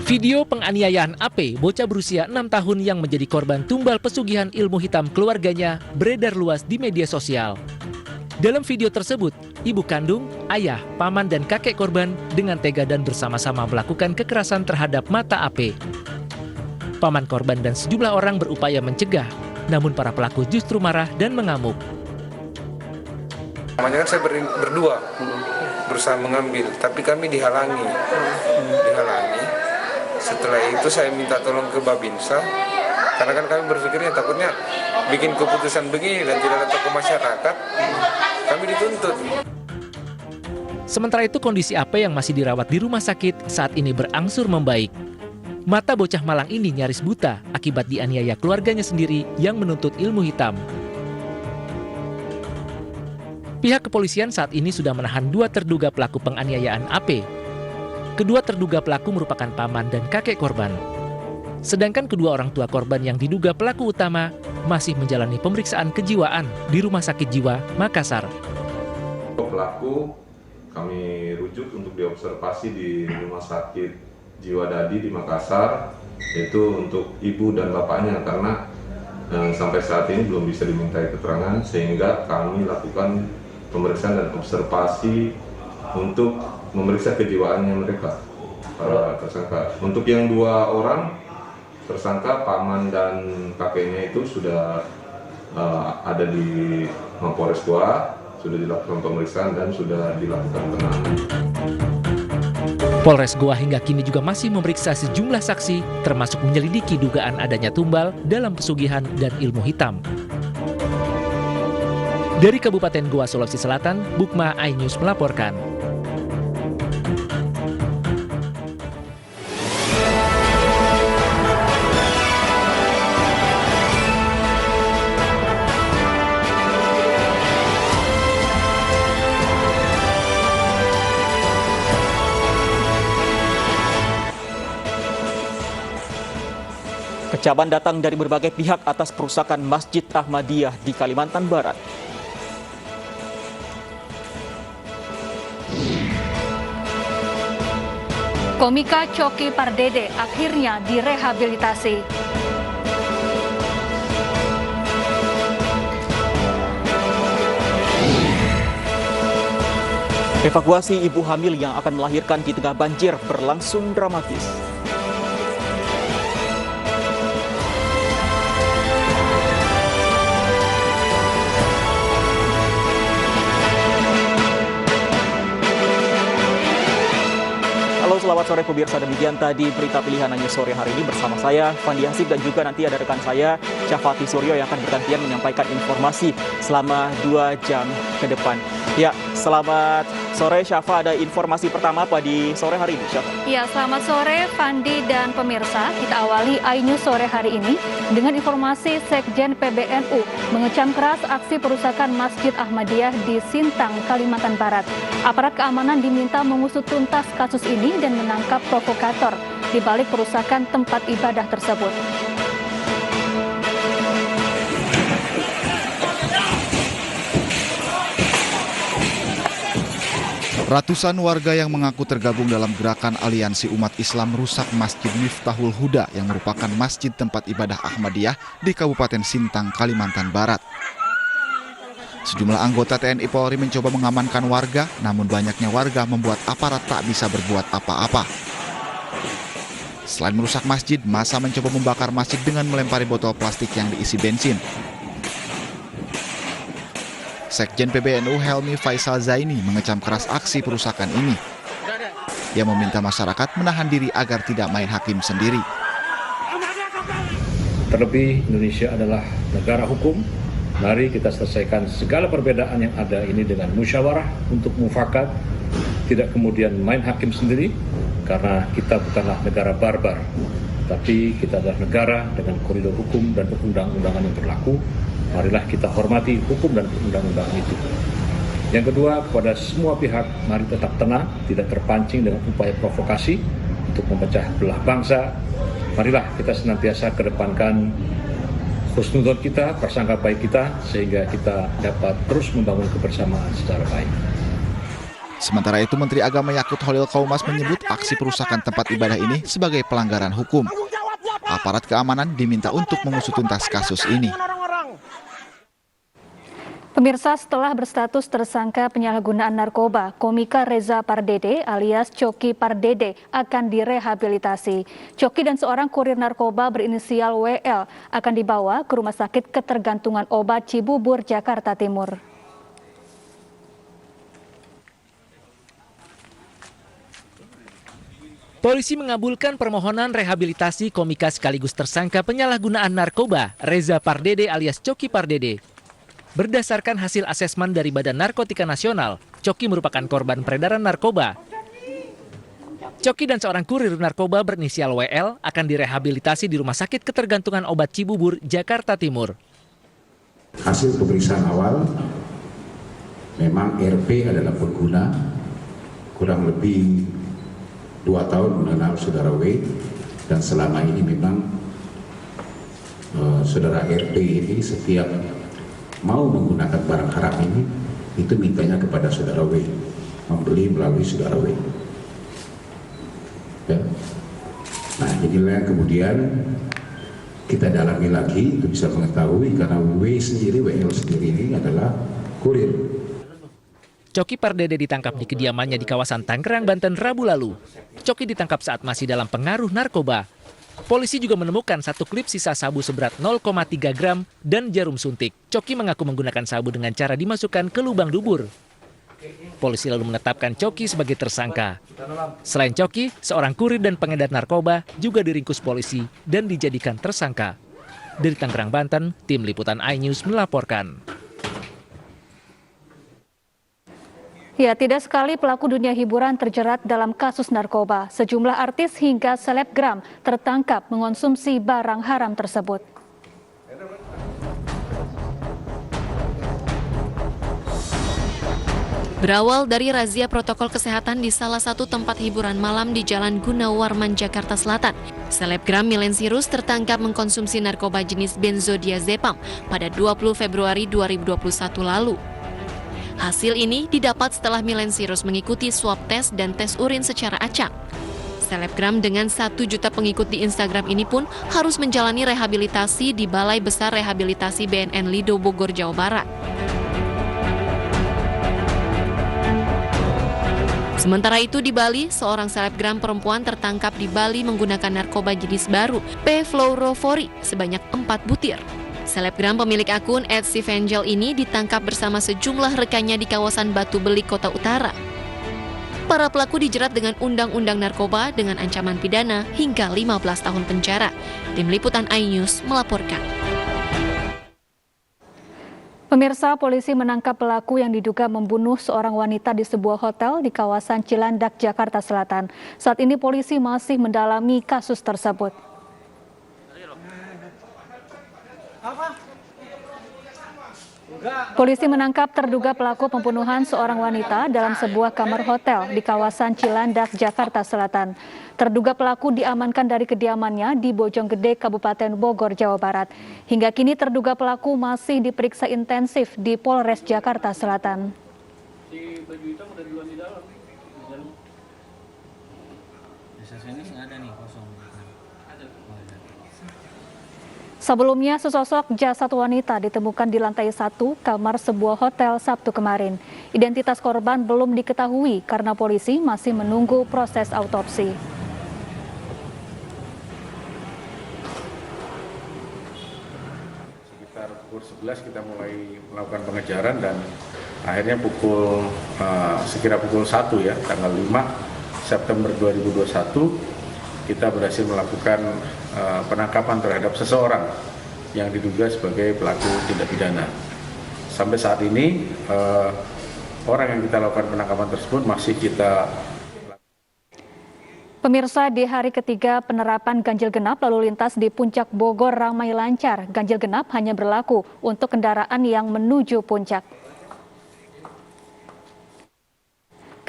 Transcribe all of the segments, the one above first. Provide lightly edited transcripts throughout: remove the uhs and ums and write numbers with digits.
Video penganiayaan AP, bocah berusia 6 tahun yang menjadi korban tumbal pesugihan ilmu hitam keluarganya, beredar luas di media sosial. Dalam video tersebut, ibu kandung, ayah, paman, dan kakek korban dengan tega dan bersama-sama melakukan kekerasan terhadap mata AP. Paman korban dan sejumlah orang berupaya mencegah, namun para pelaku justru marah dan mengamuk. Namanya kan saya berdua berusaha mengambil, tapi kami dihalangi. Setelah itu saya minta tolong ke Babinsa, karena kan kami berpikirnya takutnya bikin keputusan begini dan tidak ada tokoh masyarakat, kami dituntut. Sementara itu kondisi AP yang masih dirawat di rumah sakit saat ini berangsur membaik. Mata bocah malang ini nyaris buta akibat dianiaya keluarganya sendiri yang menuntut ilmu hitam. Pihak kepolisian saat ini sudah menahan 2 terduga pelaku penganiayaan AP. Kedua terduga pelaku merupakan paman dan kakek korban. Sedangkan kedua orang tua korban yang diduga pelaku utama masih menjalani pemeriksaan kejiwaan di Rumah Sakit Jiwa Makassar. Pelaku kami rujuk untuk diobservasi di Rumah Sakit Jiwa Dadi di Makassar, yaitu untuk ibu dan bapaknya, karena sampai saat ini belum bisa dimintai keterangan, sehingga kami lakukan pemeriksaan dan observasi untuk memeriksa kejiwaannya mereka, para tersangka. Untuk yang 2 orang tersangka, paman dan kakeknya itu sudah ada di Mapores Goa, sudah dilakukan pemeriksaan dan sudah dilakukan penahanan. Polres Goa hingga kini juga masih memeriksa sejumlah saksi, termasuk menyelidiki dugaan adanya tumbal dalam pesugihan dan ilmu hitam. Dari Kabupaten Goa, Sulawesi Selatan, Bukma iNews melaporkan. Kecaman datang dari berbagai pihak atas perusakan Masjid Ahmadiyah di Kalimantan Barat. Komika Coki Pardede akhirnya direhabilitasi. Evakuasi ibu hamil yang akan melahirkan di tengah banjir berlangsung dramatis. Selamat sore pemirsa, demikian tadi berita pilihan hanya sore hari ini bersama saya Fandi Hasib, dan juga nanti ada rekan saya Syafati Suryo yang akan bergantian menyampaikan informasi selama 2 jam ke depan. Ya, selamat sore Syafa, ada informasi pertama apa di sore hari ini Syafa? Ya, selamat sore Fandi dan pemirsa. Kita awali iNews sore hari ini dengan informasi Sekjen PBNU mengecam keras aksi perusakan Masjid Ahmadiyah di Sintang, Kalimantan Barat. Aparat keamanan diminta mengusut tuntas kasus ini dan menangkap provokator di balik perusakan tempat ibadah tersebut. Ratusan warga yang mengaku tergabung dalam gerakan aliansi umat Islam rusak Masjid Miftahul Huda yang merupakan masjid tempat ibadah Ahmadiyah di Kabupaten Sintang, Kalimantan Barat. Sejumlah anggota TNI Polri mencoba mengamankan warga, namun banyaknya warga membuat aparat tak bisa berbuat apa-apa. Selain merusak masjid, massa mencoba membakar masjid dengan melempari botol plastik yang diisi bensin. Sekjen PBNU Helmi Faisal Zaini mengecam keras aksi perusakan ini. Ia meminta masyarakat menahan diri agar tidak main hakim sendiri. Terlebih Indonesia adalah negara hukum. Mari kita selesaikan segala perbedaan yang ada ini dengan musyawarah untuk mufakat, tidak kemudian main hakim sendiri, karena kita bukanlah negara barbar, tapi kita adalah negara dengan koridor hukum dan perundang-undangan yang berlaku. Marilah kita hormati hukum dan perundang-undangan itu. Yang kedua, kepada semua pihak, mari tetap tenang, tidak terpancing dengan upaya provokasi untuk memecah belah bangsa. Marilah kita senantiasa kedepankan husnuzon kita, prasangka baik kita, sehingga kita dapat terus membangun kebersamaan secara baik. Sementara itu, Menteri Agama Yakut Khalil Qaumas menyebut aksi perusakan tempat ibadah ini sebagai pelanggaran hukum. Aparat keamanan diminta untuk mengusut tuntas kasus ini. Pemirsa, setelah berstatus tersangka penyalahgunaan narkoba, komika Reza Pardede alias Coki Pardede akan direhabilitasi. Coki dan seorang kurir narkoba berinisial WL akan dibawa ke Rumah Sakit Ketergantungan Obat Cibubur, Jakarta Timur. Polisi mengabulkan permohonan rehabilitasi komika sekaligus tersangka penyalahgunaan narkoba Reza Pardede alias Coki Pardede. Berdasarkan hasil asesmen dari Badan Narkotika Nasional, Coki merupakan korban peredaran narkoba. Coki dan seorang kurir narkoba berinisial WL akan direhabilitasi di Rumah Sakit Ketergantungan Obat Cibubur, Jakarta Timur. Hasil pemeriksaan awal, memang RP adalah pengguna, kurang lebih 2 tahun mengenal saudara W, dan selama ini memang saudara RP ini setiap mau menggunakan barang haram ini, itu mintanya kepada saudara W, membeli melalui saudara W. Ya. Nah, inilah yang kemudian kita dalami lagi untuk bisa mengetahui, karena WL sendiri ini adalah kurir. Coki Pardede ditangkap di kediamannya di kawasan Tangerang, Banten, Rabu lalu. Coki ditangkap saat masih dalam pengaruh narkoba. Polisi juga menemukan 1 klip sisa sabu seberat 0,3 gram dan jarum suntik. Coki mengaku menggunakan sabu dengan cara dimasukkan ke lubang dubur. Polisi lalu menetapkan Coki sebagai tersangka. Selain Coki, seorang kurir dan pengedar narkoba juga diringkus polisi dan dijadikan tersangka. Dari Tangerang, Banten, tim liputan iNews melaporkan. Ya, tidak sekali pelaku dunia hiburan terjerat dalam kasus narkoba. Sejumlah artis hingga selebgram tertangkap mengonsumsi barang haram tersebut. Berawal dari razia protokol kesehatan di salah satu tempat hiburan malam di Jalan Gunawarman, Jakarta Selatan, selebgram Miley Cyrus tertangkap mengkonsumsi narkoba jenis benzodiazepam pada 20 Februari 2021 lalu. Hasil ini didapat setelah Miley Cyrus mengikuti swab tes dan tes urin secara acak. Selebgram dengan 1 juta pengikut di Instagram ini pun harus menjalani rehabilitasi di Balai Besar Rehabilitasi BNN Lido Bogor, Jawa Barat. Sementara itu di Bali, seorang selebgram perempuan tertangkap di Bali menggunakan narkoba jenis baru, P-fluorophori, sebanyak 4 butir. Selebgram pemilik akun @sivangel ini ditangkap bersama sejumlah rekannya di kawasan Batu Belik, Kota Utara. Para pelaku dijerat dengan undang-undang narkoba dengan ancaman pidana hingga 15 tahun penjara. Tim liputan iNews melaporkan. Pemirsa, polisi menangkap pelaku yang diduga membunuh seorang wanita di sebuah hotel di kawasan Cilandak, Jakarta Selatan. Saat ini polisi masih mendalami kasus tersebut. Polisi menangkap terduga pelaku pembunuhan seorang wanita dalam sebuah kamar hotel di kawasan Cilandak, Jakarta Selatan. Terduga pelaku diamankan dari kediamannya di Bojonggede, Kabupaten Bogor, Jawa Barat. Hingga kini terduga pelaku masih diperiksa intensif di Polres Jakarta Selatan. Sebelumnya, sesosok jasad wanita ditemukan di lantai 1 kamar sebuah hotel Sabtu kemarin. Identitas korban belum diketahui karena polisi masih menunggu proses autopsi. Sekitar pukul 11 kita mulai melakukan pengejaran dan akhirnya sekira pukul 1 ya, tanggal 5 September 2021 kita berhasil melakukan penangkapan terhadap seseorang yang diduga sebagai pelaku tindak pidana. Sampai saat ini orang yang kita lakukan penangkapan tersebut masih kita. Pemirsa, di hari ketiga penerapan ganjil genap lalu lintas di Puncak Bogor ramai lancar. Ganjil genap hanya berlaku untuk kendaraan yang menuju puncak.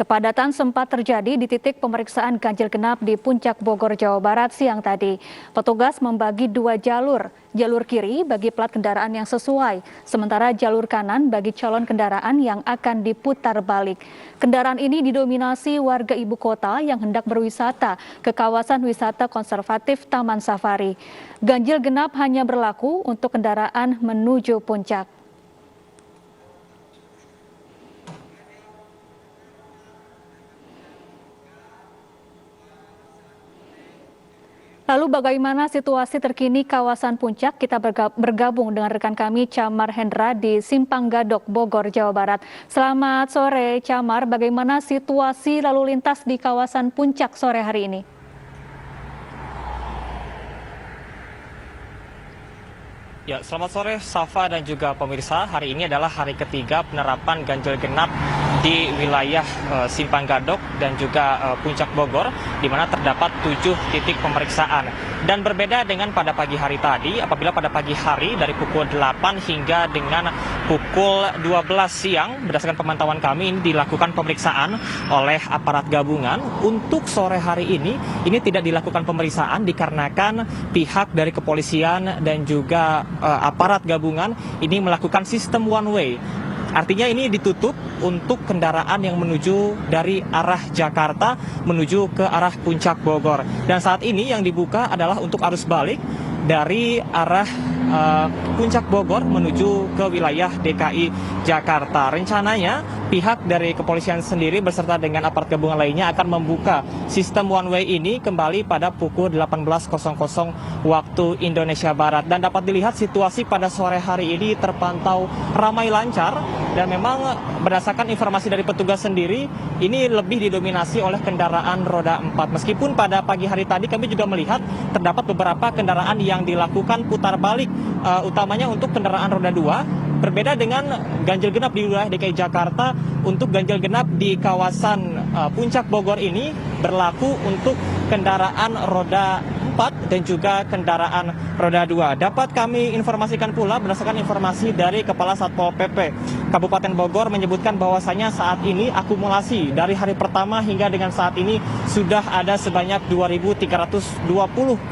Kepadatan sempat terjadi di titik pemeriksaan ganjil genap di Puncak Bogor, Jawa Barat siang tadi. Petugas membagi 2 jalur. Jalur kiri bagi plat kendaraan yang sesuai, sementara jalur kanan bagi calon kendaraan yang akan diputar balik. Kendaraan ini didominasi warga ibu kota yang hendak berwisata ke kawasan wisata konservatif Taman Safari. Ganjil genap hanya berlaku untuk kendaraan menuju puncak. Lalu bagaimana situasi terkini kawasan puncak? Kita bergabung dengan rekan kami Camar Hendra di Simpang Gadok, Bogor, Jawa Barat. Selamat sore Camar, bagaimana situasi lalu lintas di kawasan puncak sore hari ini? Ya, selamat sore Safa dan juga pemirsa. Hari ini adalah hari ketiga penerapan ganjil genap di wilayah Simpang Gadok dan juga Puncak Bogor, di mana terdapat 7 titik pemeriksaan. Dan berbeda dengan pada pagi hari tadi, apabila pada pagi hari dari pukul 8 hingga dengan pukul 12 siang, berdasarkan pemantauan kami ini dilakukan pemeriksaan oleh aparat gabungan. Untuk sore hari ini tidak dilakukan pemeriksaan dikarenakan pihak dari kepolisian dan juga aparat gabungan ini melakukan sistem one way. Artinya ini ditutup untuk kendaraan yang menuju dari arah Jakarta menuju ke arah Puncak Bogor. Dan saat ini yang dibuka adalah untuk arus balik dari arah Puncak Bogor menuju ke wilayah DKI Jakarta. Rencananya pihak dari kepolisian sendiri beserta dengan aparat gabungan lainnya akan membuka sistem one way ini kembali pada pukul 18.00 waktu Indonesia Barat. Dan dapat dilihat situasi pada sore hari ini terpantau ramai lancar, dan memang berdasarkan informasi dari petugas sendiri ini lebih didominasi oleh kendaraan roda 4. Meskipun pada pagi hari tadi kami juga melihat terdapat beberapa kendaraan yang dilakukan putar balik, utamanya untuk kendaraan roda 2. Berbeda dengan ganjil genap di wilayah DKI Jakarta, untuk ganjil genap di kawasan Puncak Bogor ini berlaku untuk kendaraan roda 4 dan juga kendaraan roda 2. Dapat kami informasikan pula berdasarkan informasi dari Kepala Satpol PP Kabupaten Bogor menyebutkan bahwasanya saat ini akumulasi dari hari pertama hingga dengan saat ini sudah ada sebanyak 2.320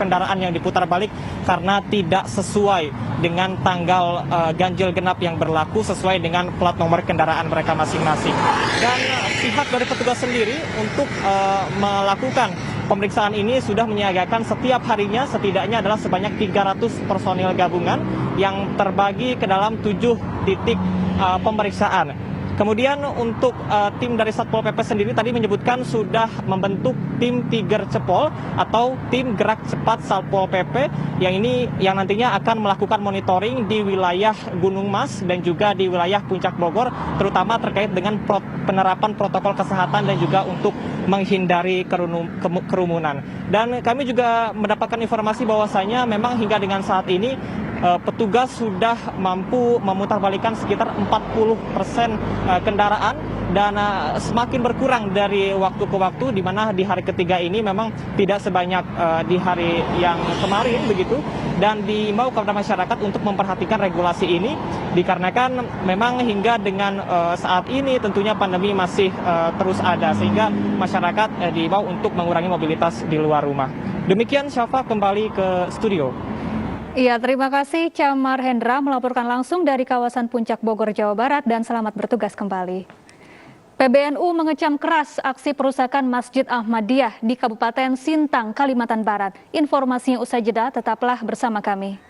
kendaraan yang diputar balik karena tidak sesuai dengan tanggal ganjil genap yang berlaku sesuai dengan plat nomor kendaraan mereka masing-masing. Dan pihak dari petugas sendiri untuk melakukan pemeriksaan ini sudah menyiagakan setiap harinya setidaknya adalah sebanyak 300 personil gabungan yang terbagi ke dalam 7 titik pemeriksaan. Kemudian untuk tim dari Satpol PP sendiri tadi menyebutkan sudah membentuk tim Tiger Cepol atau tim gerak cepat Satpol PP yang nantinya akan melakukan monitoring di wilayah Gunung Mas dan juga di wilayah Puncak Bogor, terutama terkait dengan penerapan protokol kesehatan dan juga untuk menghindari kerumunan. Dan kami juga mendapatkan informasi bahwasanya memang hingga dengan saat ini petugas sudah mampu memutarbalikan sekitar 40% kendaraan, dan semakin berkurang dari waktu ke waktu, di mana di hari ketiga ini memang tidak sebanyak di hari yang kemarin begitu. Dan diimbau kepada masyarakat untuk memperhatikan regulasi ini dikarenakan memang hingga dengan saat ini tentunya pandemi masih terus ada, sehingga masyarakat diimbau untuk mengurangi mobilitas di luar rumah. Demikian Syafa, kembali ke studio. Iya, terima kasih Camar Hendra melaporkan langsung dari kawasan Puncak Bogor, Jawa Barat, dan selamat bertugas kembali. PBNU mengecam keras aksi perusakan Masjid Ahmadiyah di Kabupaten Sintang, Kalimantan Barat. Informasinya usai jeda, tetaplah bersama kami.